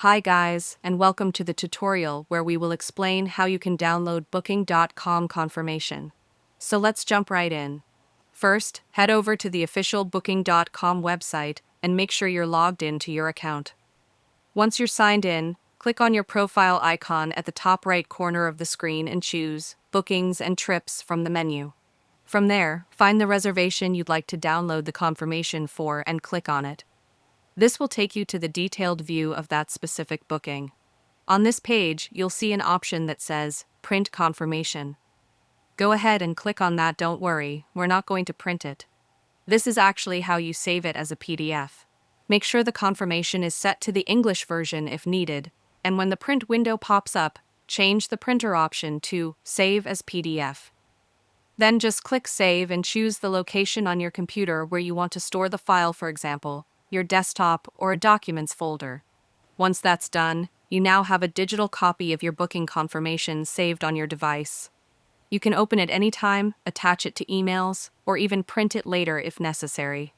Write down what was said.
Hi guys, and welcome to the tutorial where we will explain how you can download Booking.com confirmation. So let's jump right in. First, head over to the official Booking.com website and make sure you're logged in to your account. Once you're signed in, click on your profile icon at the top right corner of the screen and choose Bookings and Trips from the menu. From there, find the reservation you'd like to download the confirmation for and click on it. This will take you to the detailed view of that specific booking. On this page, you'll see an option that says Print Confirmation. Go ahead and click on that, don't worry, we're not going to print it. This is actually how you save it as a PDF. Make sure the confirmation is set to the English version if needed, and when the print window pops up, change the printer option to Save as PDF. Then just click Save and choose the location on your computer where you want to store the file, for example, your desktop or a documents folder. Once that's done, you now have a digital copy of your booking confirmation saved on your device. You can open it anytime, attach it to emails, or even print it later if necessary.